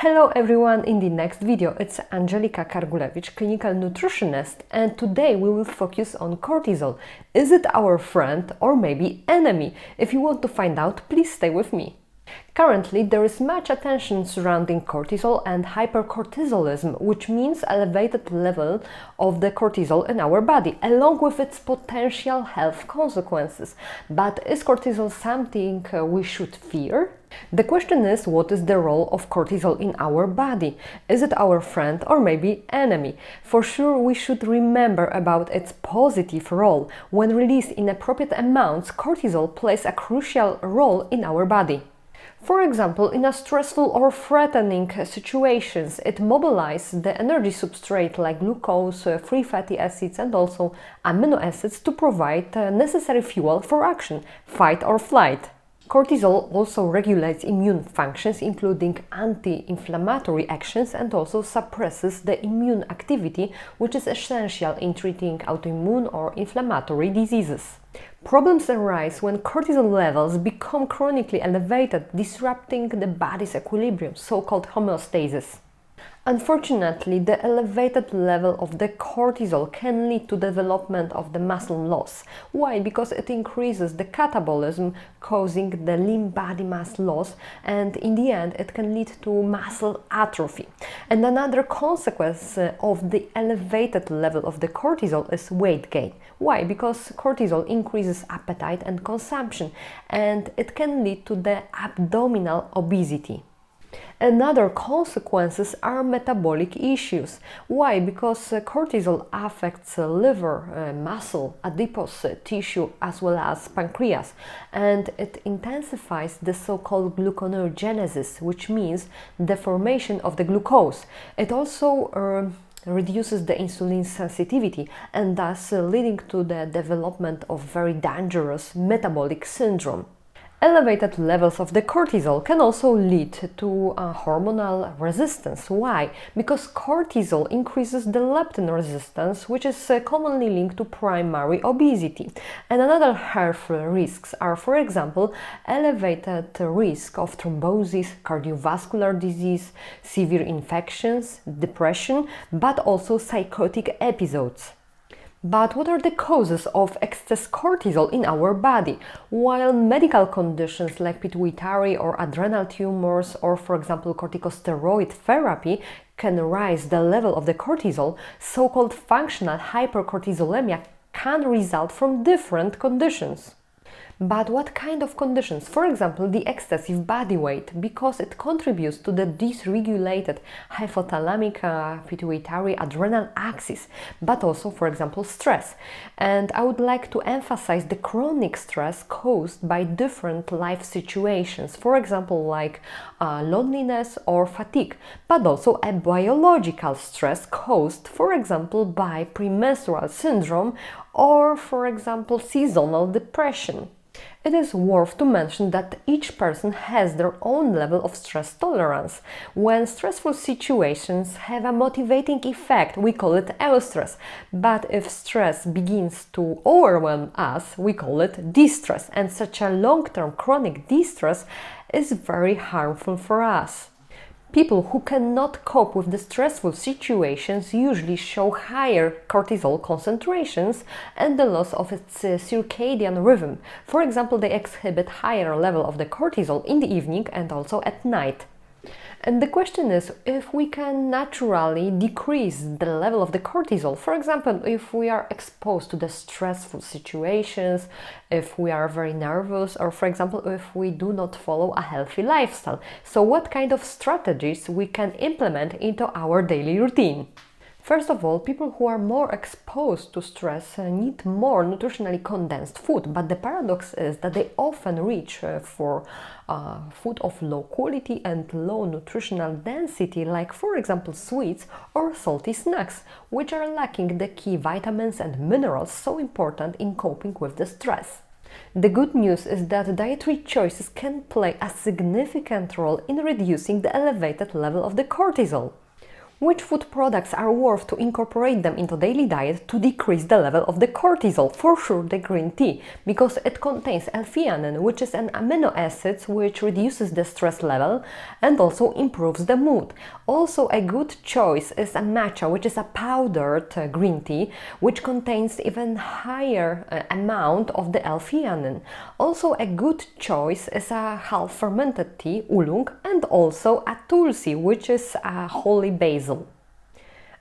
Hello everyone, in the next video it's Angelika Kargulewicz, clinical nutritionist, and today we will focus on cortisol. Is it our friend or maybe enemy? If you want to find out, please stay with me. Currently, there is much attention surrounding cortisol and hypercortisolism, which means elevated level of the cortisol in our body, along with its potential health consequences. But is cortisol something we should fear? The question is, what is the role of cortisol in our body? Is it our friend or maybe enemy? For sure, we should remember about its positive role. When released in appropriate amounts, cortisol plays a crucial role in our body. For example, in a stressful or threatening situations, it mobilizes the energy substrate like glucose, free fatty acids and also amino acids to provide necessary fuel for action, fight or flight. Cortisol also regulates immune functions, including anti-inflammatory actions, and also suppresses the immune activity, which is essential in treating autoimmune or inflammatory diseases. Problems arise when cortisol levels become chronically elevated, disrupting the body's equilibrium, so-called homeostasis. Unfortunately, the elevated level of the cortisol can lead to development of the muscle loss. Why? Because it increases the catabolism, causing the lean body mass loss, and in the end it can lead to muscle atrophy. And another consequence of the elevated level of the cortisol is weight gain. Why? Because cortisol increases appetite and consumption, and it can lead to the abdominal obesity. Another consequences are metabolic issues. Why? Because cortisol affects liver, muscle, adipose tissue as well as pancreas, and it intensifies the so-called gluconeogenesis, which means the formation of the glucose. It also reduces the insulin sensitivity and thus leading to the development of very dangerous metabolic syndrome. Elevated levels of the cortisol can also lead to hormonal resistance. Why? Because cortisol increases the leptin resistance, which is commonly linked to primary obesity. And another health risks are, for example, elevated risk of thrombosis, cardiovascular disease, severe infections, depression, but also psychotic episodes. But what are the causes of excess cortisol in our body? While medical conditions like pituitary or adrenal tumors or, for example, corticosteroid therapy can raise the level of the cortisol, so-called functional hypercortisolemia can result from different conditions. But what kind of conditions? For example, the excessive body weight, because it contributes to the dysregulated hypothalamic pituitary adrenal axis, but also, for example, stress. And I would like to emphasize the chronic stress caused by different life situations, for example, like loneliness or fatigue, but also a biological stress caused, for example, by premenstrual syndrome or, for example, seasonal depression. It is worth to mention that each person has their own level of stress tolerance. When stressful situations have a motivating effect, we call it eustress. But if stress begins to overwhelm us, we call it distress. And such a long-term chronic distress is very harmful for us. People who cannot cope with the stressful situations usually show higher cortisol concentrations and the loss of its circadian rhythm. For example, they exhibit higher level of the cortisol in the evening and also at night. And the question is if we can naturally decrease the level of the cortisol. For example, if we are exposed to the stressful situations, if we are very nervous, or for example, if we do not follow a healthy lifestyle. So what kind of strategies we can implement into our daily routine? First of all, people who are more exposed to stress need more nutritionally condensed food, but the paradox is that they often reach for food of low quality and low nutritional density, like for example sweets or salty snacks, which are lacking the key vitamins and minerals so important in coping with the stress. The good news is that dietary choices can play a significant role in reducing the elevated level of the cortisol. Which food products are worth to incorporate them into daily diet to decrease the level of the cortisol? For sure the green tea, because it contains L-theanine, which is an amino acid which reduces the stress level and also improves the mood. Also a good choice is a matcha, which is a powdered green tea, which contains even higher amount of the L-theanine. Also a good choice is a half-fermented tea, Oolong, and also a Tulsi, which is a holy basil.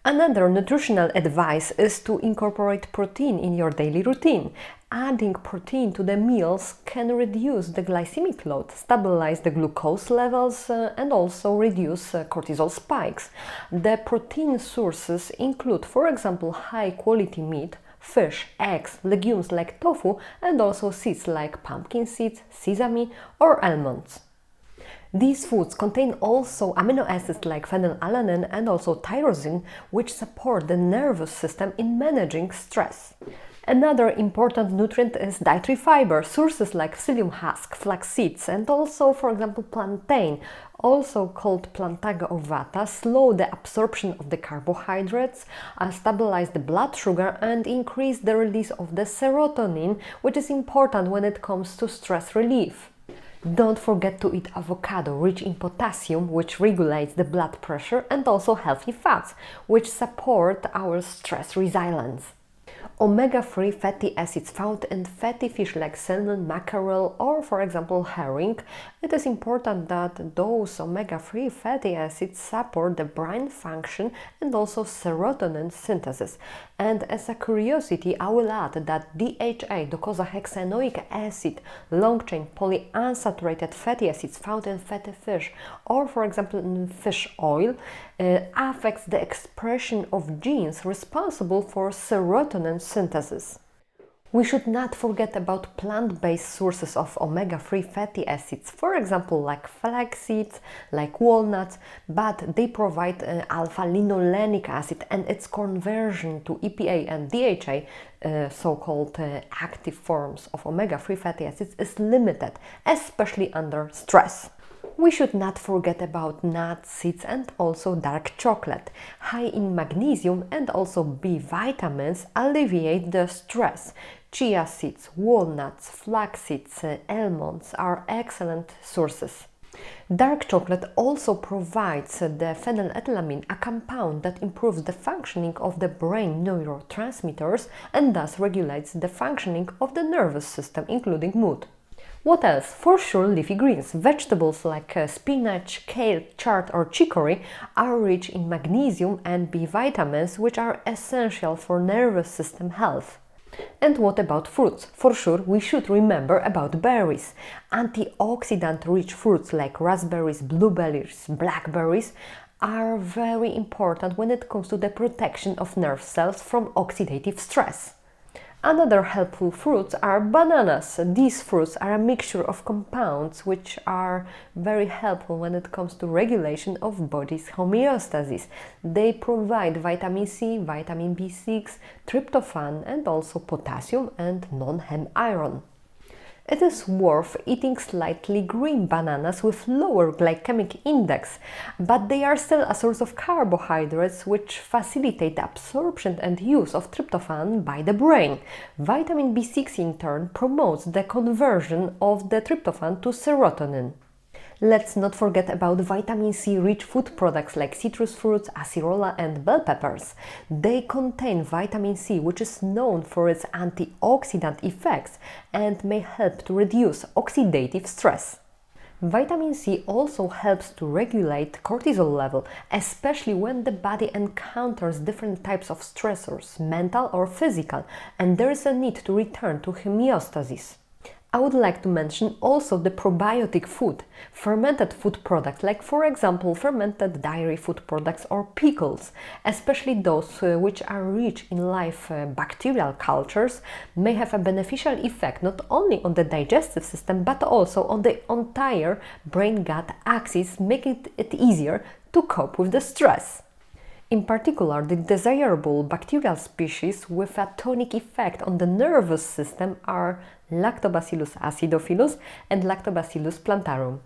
Another nutritional advice is to incorporate protein in your daily routine. Adding protein to the meals can reduce the glycemic load, stabilize the glucose levels, and also reduce cortisol spikes. The protein sources include, for example, high-quality meat, fish, eggs, legumes like tofu, and also seeds like pumpkin seeds, sesame, or almonds. These foods contain also amino acids like phenylalanine and also tyrosine, which support the nervous system in managing stress. Another important nutrient is dietary fiber. Sources like psyllium husk, flax seeds, and also, for example, plantain, also called plantago ovata, slow the absorption of the carbohydrates, stabilize the blood sugar, and increase the release of the serotonin, which is important when it comes to stress relief. Don't forget to eat avocado, rich in potassium, which regulates the blood pressure, and also healthy fats, which support our stress resilience. Omega-3 fatty acids found in fatty fish like salmon, mackerel, or for example herring. It is important that those omega-3 fatty acids support the brain function and also serotonin synthesis. And as a curiosity, I will add that DHA, docosahexaenoic acid, long-chain polyunsaturated fatty acids found in fatty fish, or for example in fish oil, affects the expression of genes responsible for serotonin synthesis. We should not forget about plant-based sources of omega-3 fatty acids, for example like flax seeds, like walnuts, but they provide alpha-linolenic acid, and its conversion to EPA and DHA, so-called active forms of omega-3 fatty acids, is limited, especially under stress. We should not forget about nuts, seeds, and also dark chocolate. High in magnesium and also B vitamins alleviate the stress. Chia seeds, walnuts, flax seeds, almonds are excellent sources. Dark chocolate also provides the phenylethylamine, a compound that improves the functioning of the brain neurotransmitters and thus regulates the functioning of the nervous system, including mood. What else? For sure, leafy greens. Vegetables like spinach, kale, chard or chicory are rich in magnesium and B vitamins, which are essential for nervous system health. And what about fruits? For sure, we should remember about berries. Antioxidant-rich fruits like raspberries, blueberries, blackberries are very important when it comes to the protection of nerve cells from oxidative stress. Another helpful fruits are bananas. These fruits are a mixture of compounds which are very helpful when it comes to regulation of body's homeostasis. They provide vitamin C, vitamin B6, tryptophan, and also potassium and non-hem iron. It is worth eating slightly green bananas with lower glycemic index, but they are still a source of carbohydrates which facilitate the absorption and use of tryptophan by the brain. Vitamin B6 in turn promotes the conversion of the tryptophan to serotonin. Let's not forget about vitamin C-rich food products like citrus fruits, acerola and bell peppers. They contain vitamin C, which is known for its antioxidant effects and may help to reduce oxidative stress. Vitamin C also helps to regulate cortisol level, especially when the body encounters different types of stressors, mental or physical, and there is a need to return to homeostasis. I would like to mention also the probiotic food, fermented food products like for example fermented dairy food products or pickles, especially those which are rich in live bacterial cultures, may have a beneficial effect not only on the digestive system but also on the entire brain-gut axis, making it easier to cope with the stress. In particular, the desirable bacterial species with a tonic effect on the nervous system are Lactobacillus acidophilus and Lactobacillus plantarum.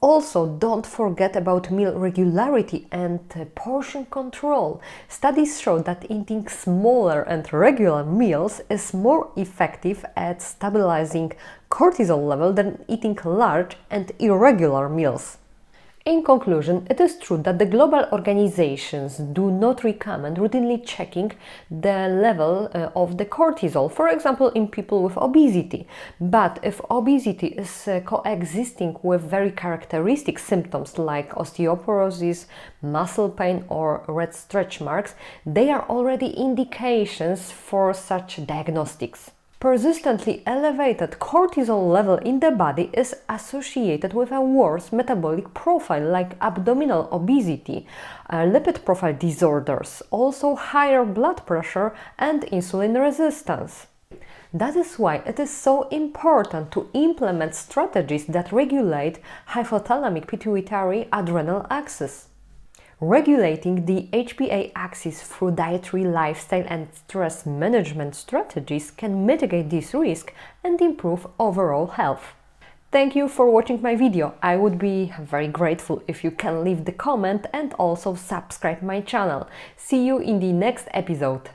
Also, don't forget about meal regularity and portion control. Studies show that eating smaller and regular meals is more effective at stabilizing cortisol level than eating large and irregular meals. In conclusion, it is true that the global organizations do not recommend routinely checking the level of the cortisol, for example, in people with obesity. But if obesity is coexisting with very characteristic symptoms like osteoporosis, muscle pain, or red stretch marks, they are already indications for such diagnostics. Persistently elevated cortisol level in the body is associated with a worse metabolic profile like abdominal obesity, lipid profile disorders, also higher blood pressure and insulin resistance. That is why it is so important to implement strategies that regulate hypothalamic pituitary adrenal axis. Regulating the HPA axis through dietary, lifestyle and stress management strategies can mitigate this risk and improve overall health. Thank you for watching my video. I would be very grateful if you can leave the comment and also subscribe my channel. See you in the next episode.